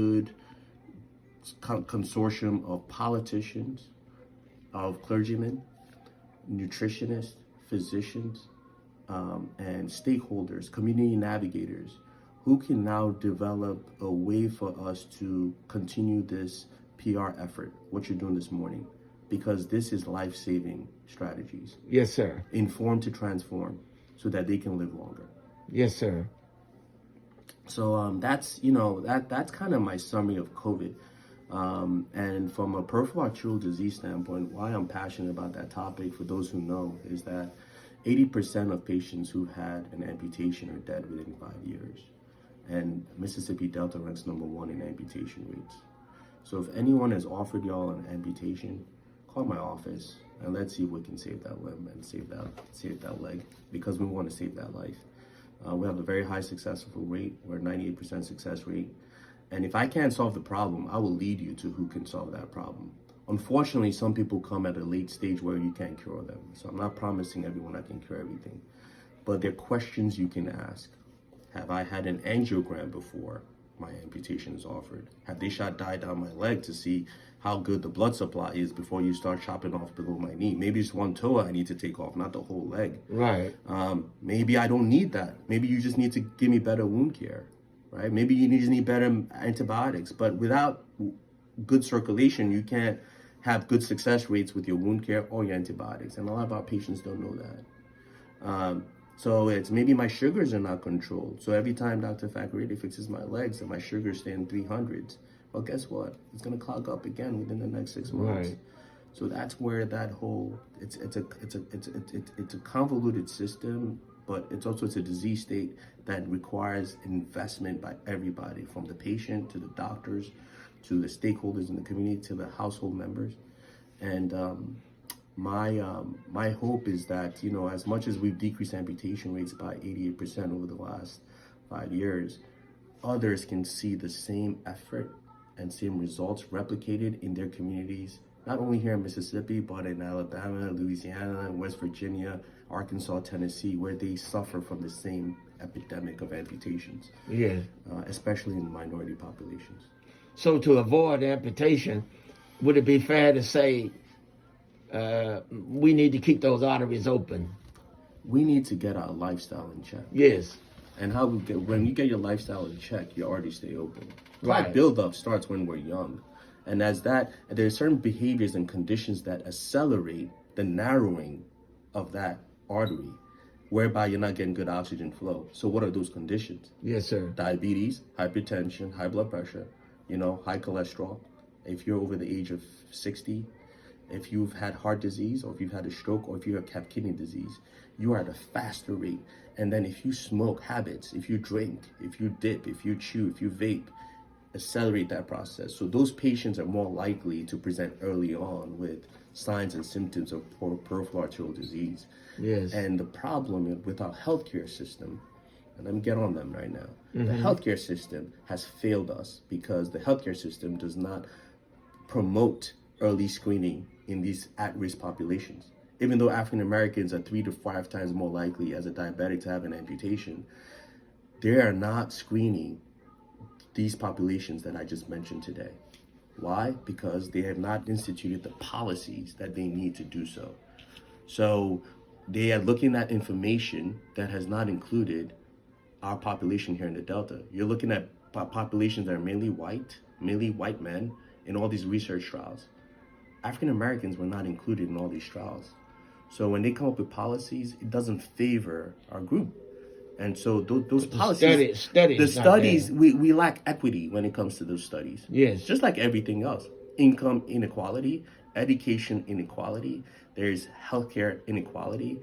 good consortium of politicians, of clergymen, nutritionists, physicians, and stakeholders, community navigators, who can now develop a way for us to continue this PR effort, what you're doing this morning, because this is life-saving strategies. Yes, sir. Inform to transform, so that they can live longer. Yes, sir. So that's that's kind of my summary of COVID. And from a peripheral arterial disease standpoint, why I'm passionate about that topic, for those who know, is that 80% of patients who had an amputation are dead within 5 years. And Mississippi Delta ranks #1 in amputation rates. So if anyone has offered y'all an amputation, call my office and let's see if we can save that limb and save that leg, because we want to save that life. We have a very high successful rate. We're 98% success rate. And if I can't solve the problem, I will lead you to who can solve that problem. Unfortunately, some people come at a late stage where you can't cure them. So I'm not promising everyone I can cure everything. But there are questions you can ask. Have I had an angiogram before my amputation is offered? Have they shot dye down my leg to see how good the blood supply is before you start chopping off below my knee? Maybe it's one toe I need to take off, not the whole leg. Right. Maybe I don't need that. Maybe you just need to give me better wound care, right? Maybe you just need better antibiotics. But without good circulation, you can't have good success rates with your wound care or your antibiotics. And a lot of our patients don't know that. So it's maybe my sugars are not controlled. So every time Dr. Fakorede fixes my legs and my sugars stay in 300s, well, guess what? It's going to clog up again within the next 6 months. Right. So that's where that whole it's a convoluted system, but it's a disease state that requires investment by everybody, from the patient to the doctors, to the stakeholders in the community, to the household members. And my hope is that, as much as we've decreased amputation rates by 88% over the last 5 years, others can see the same effort and same results replicated in their communities, not only here in Mississippi, but in Alabama, Louisiana, West Virginia, Arkansas, Tennessee, where they suffer from the same epidemic of amputations. Yeah. Especially in minority populations. So to avoid amputation, would it be fair to say we need to keep those arteries open? We need to get our lifestyle in check. Yes. And when you get your lifestyle in check, your arteries stay open. Right. That buildup starts when we're young. And there are certain behaviors and conditions that accelerate the narrowing of that artery, whereby you're not getting good oxygen flow. So what are those conditions? Yes, sir. Diabetes, hypertension, high blood pressure, high cholesterol. If you're over the age of 60, if you've had heart disease, or if you've had a stroke, or if you have kidney disease, you are at a faster rate. And then if you smoke habits, if you drink, if you dip, if you chew, if you vape, accelerate that process. So those patients are more likely to present early on with signs and symptoms of peripheral arterial disease. Yes. And the problem with our healthcare system, and let me get on them right now, the healthcare system has failed us, because the healthcare system does not promote early screening in these at-risk populations. Even though African Americans are 3 to 5 times more likely as a diabetic to have an amputation, they are not screening these populations that I just mentioned today. Why? Because they have not instituted the policies that they need to do so. So they are looking at information that has not included our population here in the Delta. You're looking at populations that are mainly white men in all these research trials. African Americans were not included in all these trials. So when they come up with policies, it doesn't favor our group. And so those policies, the studies, we lack equity when it comes to those studies. Yes. Just like everything else. Income inequality, education inequality, there's healthcare inequality.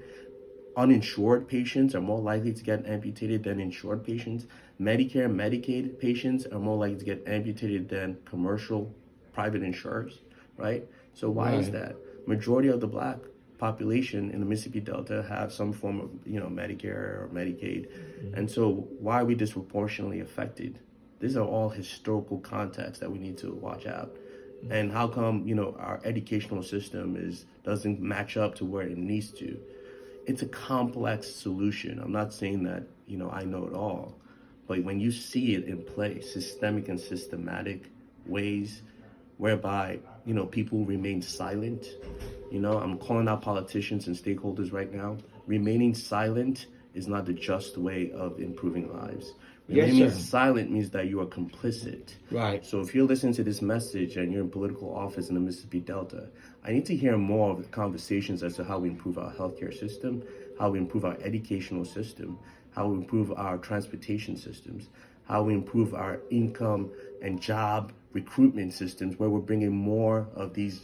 Uninsured patients are more likely to get amputated than insured patients. Medicare and Medicaid patients are more likely to get amputated than commercial private insurers, right? So why is that? Majority of the Black population in the Mississippi Delta have some form of, Medicare or Medicaid. And so why are we disproportionately affected? These are all historical contexts that we need to watch out. And how come, our educational system doesn't match up to where it needs to? It's a complex solution. I'm not saying that, I know it all, But when you see it in play, systemic and systematic ways whereby, people remain silent. I'm calling out politicians and stakeholders right now. Remaining silent is not the just way of improving lives. Remaining silent means that you are complicit. Right. So if you're listening to this message and you're in political office in the Mississippi Delta, I need to hear more of the conversations as to how we improve our healthcare system, how we improve our educational system, how we improve our transportation systems, how we improve our income and job recruitment systems, where we're bringing more of these,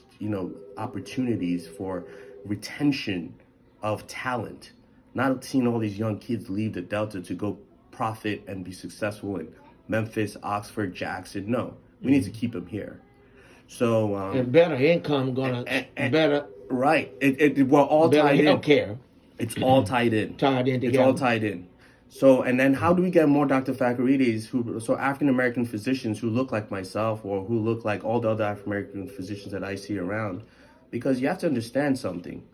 opportunities for retention of talent. Not seeing all these young kids leave the Delta to go profit and be successful in Memphis, Oxford, Jackson. No, we need to keep them here. So and better income better. Right. We're all better tied in. Healthcare. It's all tied in. Tied in together. It's all tied in. So, and then how do we get more Dr. Fakoredes, so African-American physicians who look like myself or who look like all the other African-American physicians that I see around? Because you have to understand something.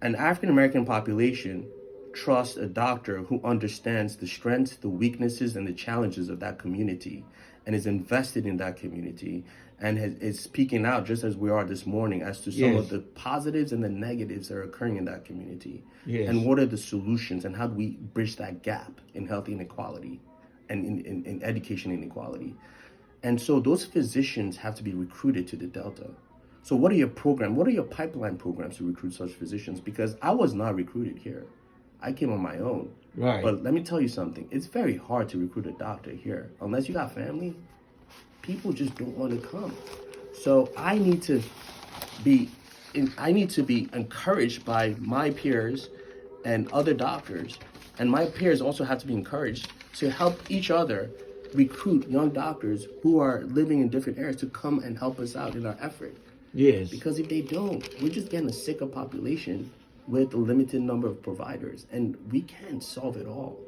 An African-American population trusts a doctor who understands the strengths, the weaknesses, and the challenges of that community and is invested in that community and is speaking out, just as we are this morning, as to some of the positives and the negatives that are occurring in that community. And what are the solutions and how do we bridge that gap in health inequality and in education inequality. And so those physicians have to be recruited to the Delta. So what are your pipeline programs to recruit such physicians? Because I was not recruited here. I came on my own. Right. But let me tell you something. It's very hard to recruit a doctor here. Unless you got family, people just don't want to come. So I need to be encouraged by my peers and other doctors. And my peers also have to be encouraged to help each other recruit young doctors who are living in different areas to come and help us out in our effort. Yes. Because if they don't, we're just getting a sicker population with a limited number of providers, and we can't solve it all.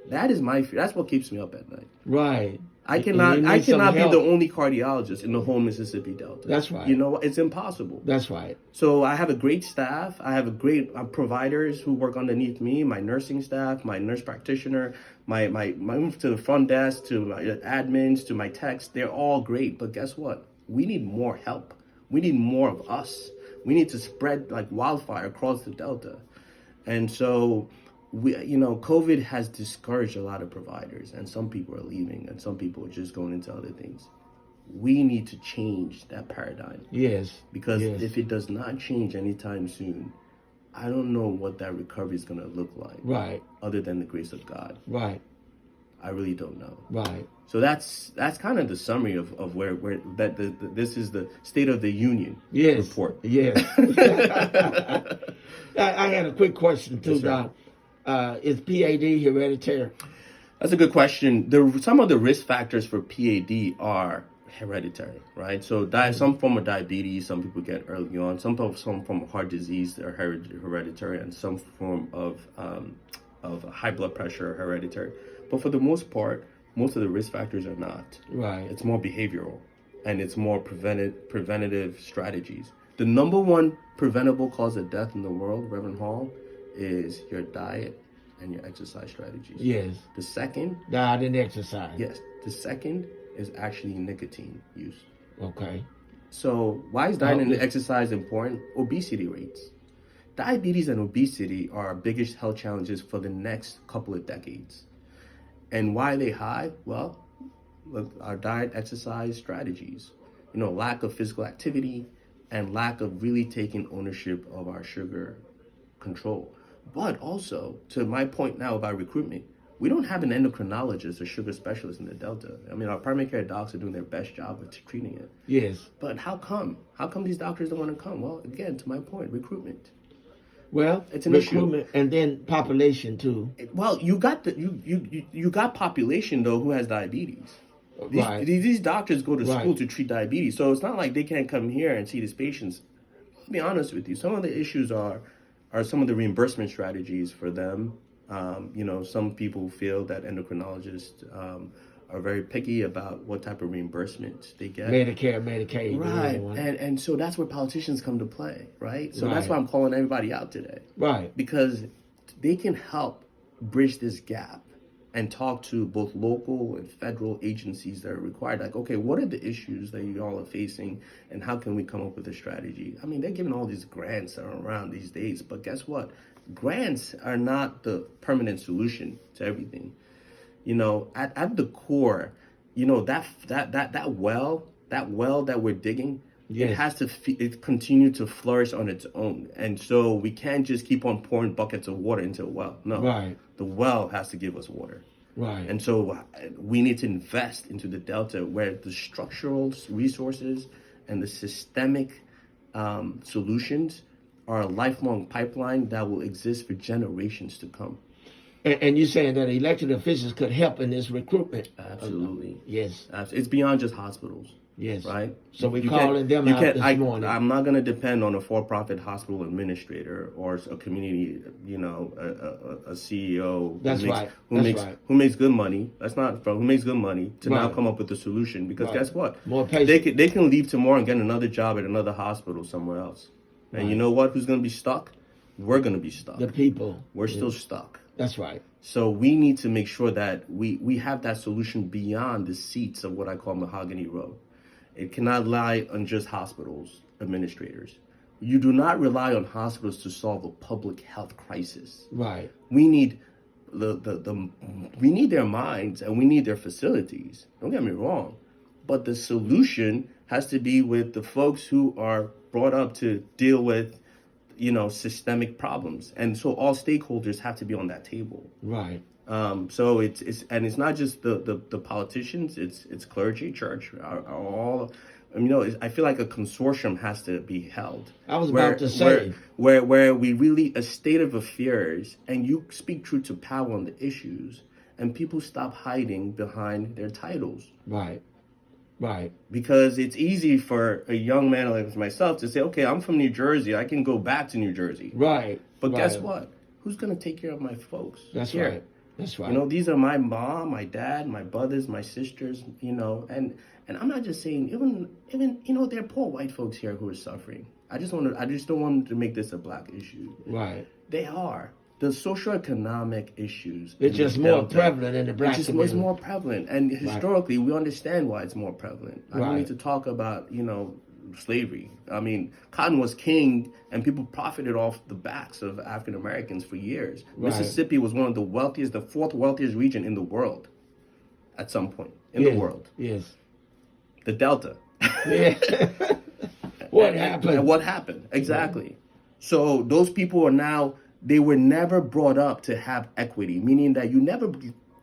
That is my fear. That's what keeps me up at night. Right. I cannot be the only cardiologist in the whole Mississippi Delta. That's right. It's impossible. That's right. So I have a great staff. I have a great providers who work underneath me, my nursing staff, my nurse practitioner, my move to the front desk, to my admins, to my techs. They're all great. But guess what? We need more help. We need more of us. We need to spread like wildfire across the Delta. And so COVID has discouraged a lot of providers, and some people are leaving and some people are just going into other things. We need to change that paradigm. Yes. Because if it does not change anytime soon, I don't know what that recovery is going to look like. Right. Other than the grace of God. Right. I really don't know. Right. So that's kind of the summary of where this is the State of the Union report. Yes. I had a quick question too, Doc. Is PAD hereditary? That's a good question. Some of the risk factors for PAD are hereditary, right? So some form of diabetes, some people get early on. Some form of heart disease are hereditary, and some form of high blood pressure are hereditary. But for the most part, most of the risk factors are not. Right. It's more behavioral, and it's more preventative strategies. The number one preventable cause of death in the world, Reverend Hall, is your diet and your exercise strategies. Yes. The second... diet and exercise. Yes. The second is actually nicotine use. Okay. So why is diet and exercise important? Obesity rates. Diabetes and obesity are our biggest health challenges for the next couple of decades. And why are they high? Well, look, our diet, exercise strategies, lack of physical activity and lack of really taking ownership of our sugar control. But also, to my point now about recruitment, we don't have an endocrinologist or sugar specialist in the Delta. I mean, our primary care docs are doing their best job of treating it. Yes. But how come? How come these doctors don't want to come? Well, again, to my point, recruitment. Well, it's an recruitment issue. And then population too. Well, you got you got population though who has diabetes. These doctors go to school to treat diabetes, so it's not like they can't come here and see these patients. I'll be honest with you. Some of the issues are some of the reimbursement strategies for them. Some people feel that endocrinologists are very picky about what type of reimbursement they get. Medicare, Medicaid. Right. And so that's where politicians come to play, right? So that's why I'm calling everybody out today. Right. Because they can help bridge this gap and talk to both local and federal agencies that are required. Like, okay, what are the issues that you all are facing, and how can we come up with a strategy? I mean, they're giving all these grants that are around these days, but guess what? Grants are not the permanent solution to everything. You know, at the core, you know, that well that we're digging, it has to it continue to flourish on its own. And so we can't just keep on pouring buckets of water into a well. No. Right. The well has to give us water. Right. And so we need to invest into the Delta, where the structural resources and the systemic solutions are a lifelong pipeline that will exist for generations to come. And you're saying that elected officials could help in this recruitment? Absolutely. Yes. It's beyond just hospitals. Yes. Right? So we're calling them out this morning. I'm not going to depend on a for-profit hospital administrator or a community, you know, a CEO. That's right. Who makes good money. That's not from who makes good money to now come up with a solution. Because guess what? More patients. They can leave tomorrow and get another job at another hospital somewhere else. And you know what? Who's going to be stuck? We're going to be stuck. The people. We're still stuck. That's right. So we need to make sure that we have that solution beyond the seats of what I call Mahogany Row. It cannot lie on just hospitals, administrators. You do not rely on hospitals to solve a public health crisis. Right. We need we need their minds and we need their facilities. Don't get me wrong. But the solution has to be with the folks who are brought up to deal with, you know, systemic problems. And so all stakeholders have to be on that table. Right. So it's not just the politicians, it's clergy, church, are all, you know, I feel like a consortium has to be held. I was about to say. Where we really, a state of affairs, and you speak truth to power on the issues, and people stop hiding behind their titles. Right. Right. Because it's easy for a young man like myself to say, okay, I'm from New Jersey, I can go back to New Jersey. Right. But guess what? Who's going to take care of my folks? That's here? Right. That's right. You know, these are my mom, my dad, my brothers, my sisters, you know, and I'm not just saying, even you know, there are poor white folks here who are suffering. I just don't want to make this a black issue. Right. They are. The socioeconomic issues. It's just more prevalent in the black community. It's more prevalent. And historically, we understand why it's more prevalent. I don't need to talk about, you know, slavery. I mean, cotton was king, and people profited off the backs of African Americans for years. Right. Mississippi was one of the wealthiest, the fourth wealthiest region in the world at some point in the world. Yes. The Delta. Yeah. What happened? What happened? Exactly. So those people are now, they were never brought up to have equity, meaning that you never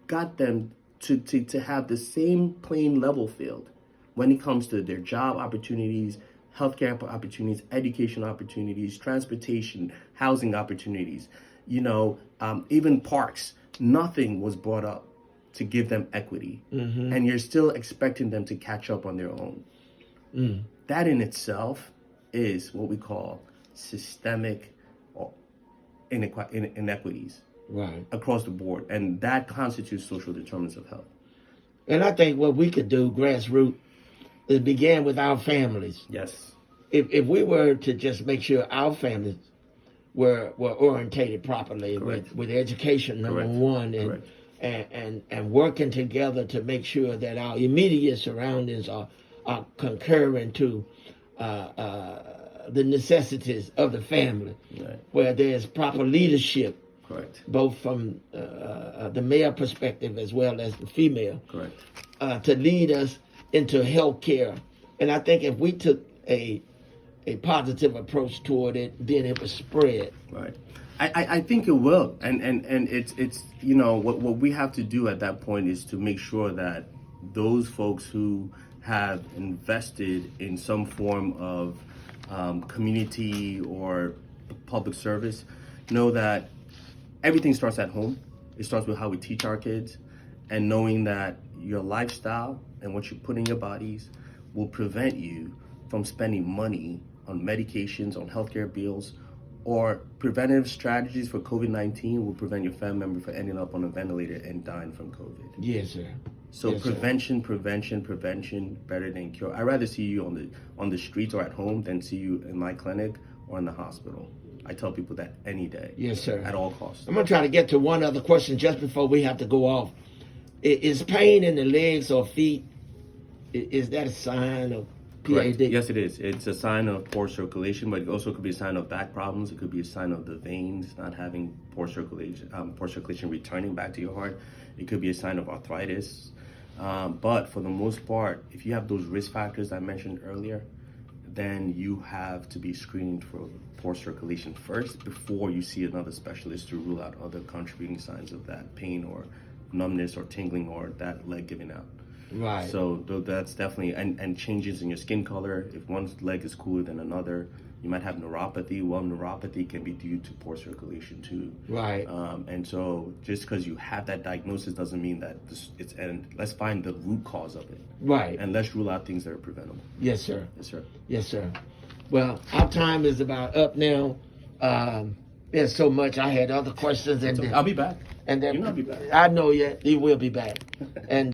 got them to have the same playing level field when it comes to their job opportunities, healthcare opportunities, education opportunities, transportation, housing opportunities, you know, even parks. Nothing was brought up to give them equity. Mm-hmm. And you're still expecting them to catch up on their own. Mm. That in itself is what we call systemic inequities across the board. And that constitutes social determinants of health. And I think what we could do, grassroots, is begin with our families. Yes. If we were to just make sure our families were orientated properly with education, number one, and working together to make sure that our immediate surroundings are concurring to the necessities of the family, where there's proper leadership, both from the male perspective as well as the female, to lead us into health care. And I think if we took a positive approach toward it, then it would spread. Right. I think it will. And it's you know, what we have to do at that point is to make sure that those folks who have invested in some form of community or public service know that everything starts at home. It starts with how we teach our kids, and knowing that your lifestyle and what you put in your bodies will prevent you from spending money on medications, on healthcare bills, or preventative strategies for COVID-19 will prevent your family member from ending up on a ventilator and dying from COVID. Yes, sir. So yes, prevention, better than cure. I'd rather see you on the streets or at home than see you in my clinic or in the hospital. I tell people that any day. Yes, sir. At all costs. I'm going to try to get to one other question just before we have to go off. Is pain in the legs or feet, is that a sign of PAD? Correct. Yes, it is. It's a sign of poor circulation, but it also could be a sign of back problems. It could be a sign of the veins not having poor circulation returning back to your heart. It could be a sign of arthritis. But for the most part, if you have those risk factors I mentioned earlier, then you have to be screened for poor circulation first before you see another specialist to rule out other contributing signs of that pain or numbness or tingling or that leg giving out. Right. So that's definitely, and changes in your skin color. If one leg is cooler than another, you might have neuropathy. Well, neuropathy can be due to poor circulation too. Right. And so just because you have that diagnosis doesn't mean that and let's find the root cause of it. Right. And let's rule out things that are preventable. Yes, sir. Yes, sir. Yes, sir. Well, our time is about up now. There's so much. I had other questions, and I'll be back. And then You'll not be back. I know yet he will be back. And